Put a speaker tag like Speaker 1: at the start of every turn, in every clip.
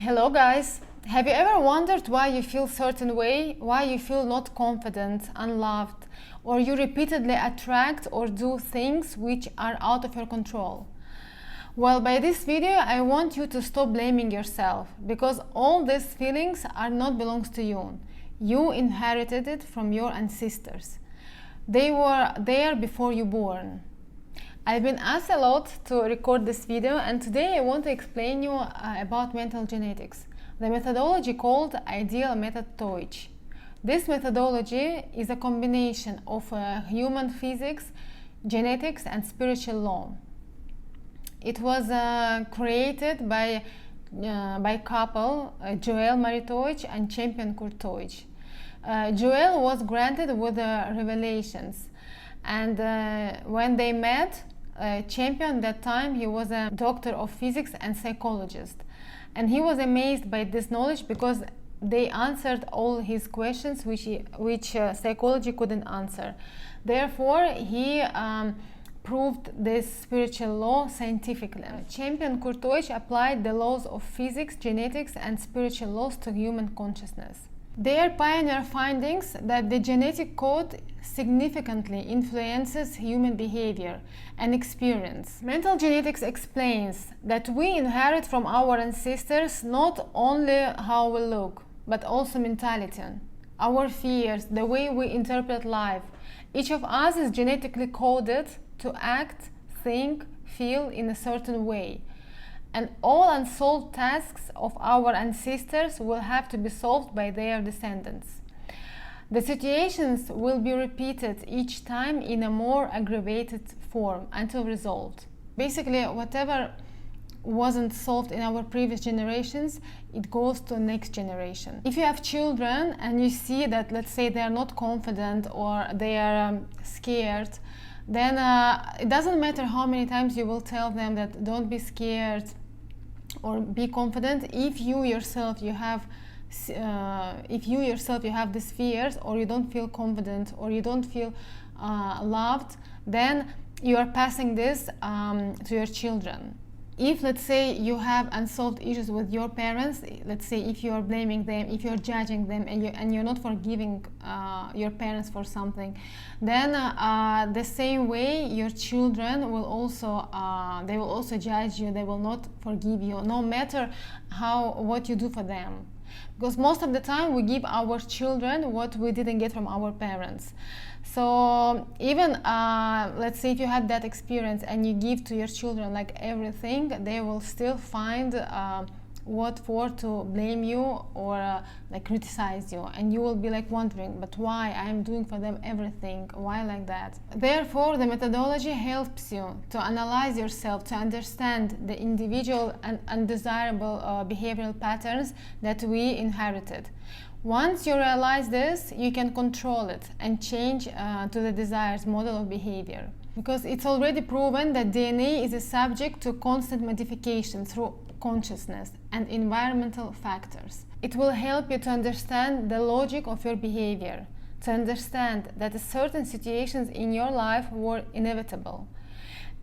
Speaker 1: Hello guys! Have you ever wondered why you feel certain way, why you feel not confident, unloved, or you repeatedly attract or do things which are out of your control? Well, by this video I want you to stop blaming yourself, because all these feelings are not belongs to you. You inherited it from your ancestors. They were there before you born. I've been asked a lot to record this video, and today I want to explain you about mental genetics, the methodology called IDEAL Method Teutsch. This methodology is a combination of human physics, genetics and spiritual law. It was created by couple Joel Marie Teutsch and champion Kurt Teutsch. Joel was granted with revelations, and when they met, champion at that time, he was a doctor of physics and psychologist, and he was amazed by this knowledge because they answered all his questions which psychology couldn't answer. Therefore, he proved this spiritual law scientifically. Champion Kurt Teutsch applied the laws of physics, genetics and spiritual laws to human consciousness. Their pioneer findings that the genetic code significantly influences human behavior and experience. Mental genetics explains that we inherit from our ancestors not only how we look, but also mentality, our fears, the way we interpret life. Each of us is genetically coded to act, think, feel in a certain way. And all unsolved tasks of our ancestors will have to be solved by their descendants. The situations will be repeated each time in a more aggravated form until resolved. Basically, whatever wasn't solved in our previous generations, it goes to next generation. If you have children and you see that, let's say, they are not confident or they are scared, then it doesn't matter how many times you will tell them that don't be scared or be confident. If you yourself you have these fears, or you don't feel confident, or you don't feel loved, then you are passing this to your children. If, let's say, you have unsolved issues with your parents, let's say if you are blaming them, if you're judging them, and you're not forgiving your parents for something, then the same way your children will also they will also judge you. They will not forgive you, no matter what you do for them, because most of the time we give our children what we didn't get from our parents. So even let's say if you had that experience and you give to your children like everything, they will still find what for to blame you or like criticize you, and you will be like wondering, but why I'm doing for them everything, why like that? Therefore, the methodology helps you to analyze yourself, to understand the individual and undesirable behavioral patterns that we inherited. Once you realize this, you can control it and change to the desired model of behavior. Because it's already proven that DNA is a subject to constant modification through consciousness and environmental factors. It will help you to understand the logic of your behavior, to understand that certain situations in your life were inevitable.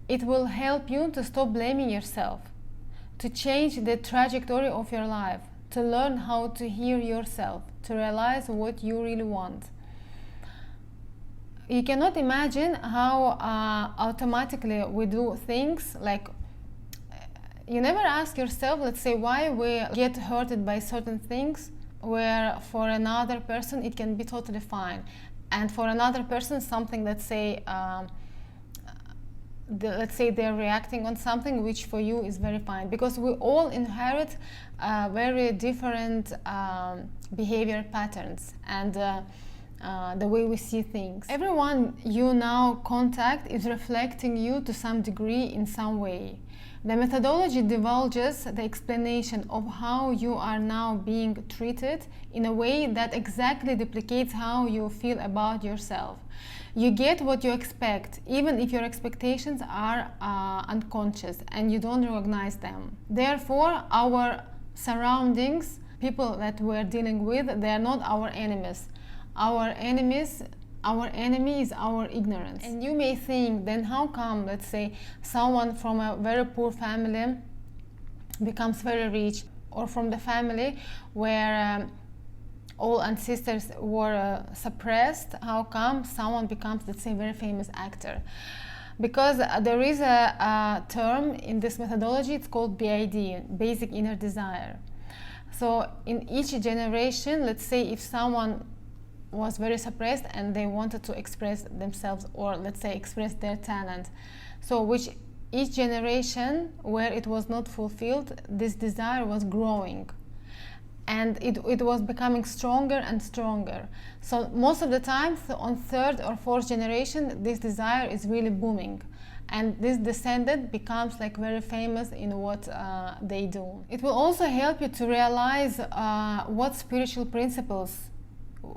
Speaker 1: It will help you to stop blaming yourself, to change the trajectory of your life, to learn how to hear yourself, to realize what you really want. You cannot imagine how automatically we do things. Like, you never ask yourself, let's say, why we get hurted by certain things, where for another person it can be totally fine, and for another person something, let's say they're reacting on something which for you is very fine, because we all inherit very different behavior patterns and the way we see things. Everyone you now contact is reflecting you to some degree in some way. The methodology divulges the explanation of how you are now being treated in a way that exactly duplicates how you feel about yourself. You get what you expect, even if your expectations are unconscious and you don't recognize them. Therefore, our surroundings, people that we're dealing with, they are not our enemies. Our enemy is our ignorance. And you may think, then how come, let's say, someone from a very poor family becomes very rich, or from the family where all ancestors were suppressed, how come someone becomes, let's say, a very famous actor? Because there is a term in this methodology, it's called BID, basic inner desire. So in each generation, let's say if someone was very suppressed and they wanted to express themselves, or let's say express their talent, so which each generation where it was not fulfilled, this desire was growing. And it was becoming stronger and stronger. So most of the time, on third or fourth generation, this desire is really booming. And this descendant becomes like very famous in what they do. It will also help you to realize what spiritual principles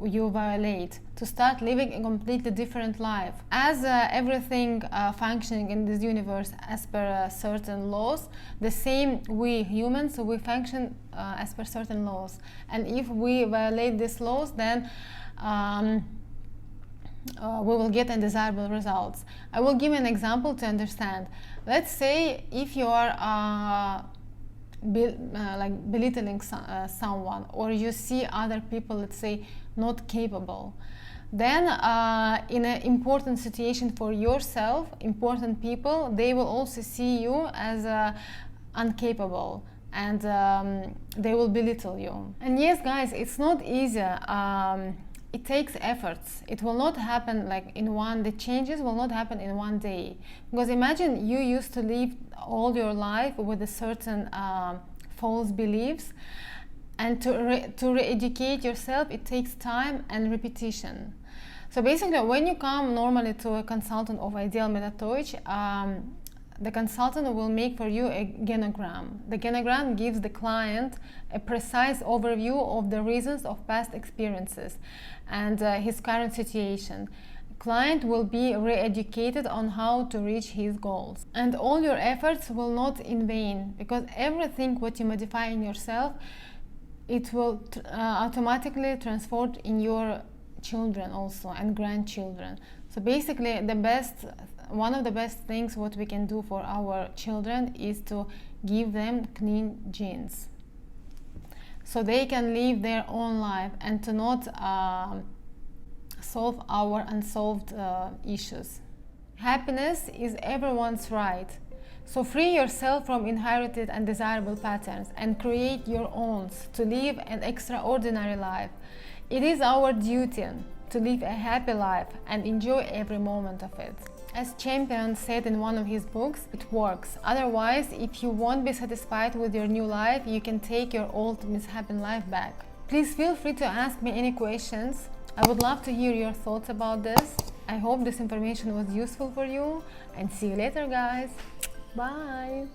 Speaker 1: you violate, to start living a completely different life. As everything functioning in this universe as per certain laws, the same we humans, so we function as per certain laws. And if we violate these laws, then we will get undesirable results. I will give you an example to understand. Let's say if you are like belittling someone, or you see other people, let's say, not capable, then in an important situation for yourself, important people, they will also see you as incapable, and they will belittle you. And yes, guys, it's not easy. It takes efforts. It will not happen like in one. The changes will not happen in one day. Because imagine you used to live all your life with a certain false beliefs, and to re-educate yourself, it takes time and repetition. So basically, when you come normally to a consultant of Ideal Method Teutsch, the consultant will make for you a genogram. The genogram gives the client a precise overview of the reasons of past experiences and his current situation. Client will be re-educated on how to reach his goals. And all your efforts will not in vain, because everything what you modify in yourself, it will automatically transform in your children also and grandchildren. So basically, one of the best things what we can do for our children is to give them clean genes, so they can live their own life and to not solve our unsolved issues. Happiness is everyone's right. So free yourself from inherited and undesirable patterns and create your own to live an extraordinary life. It is our duty to live a happy life and enjoy every moment of it. As Champion said in one of his books, it works. Otherwise, if you won't be satisfied with your new life, you can take your old mishappen life back. Please feel free to ask me any questions. I would love to hear your thoughts about this. I hope this information was useful for you, and see you later, guys. Bye.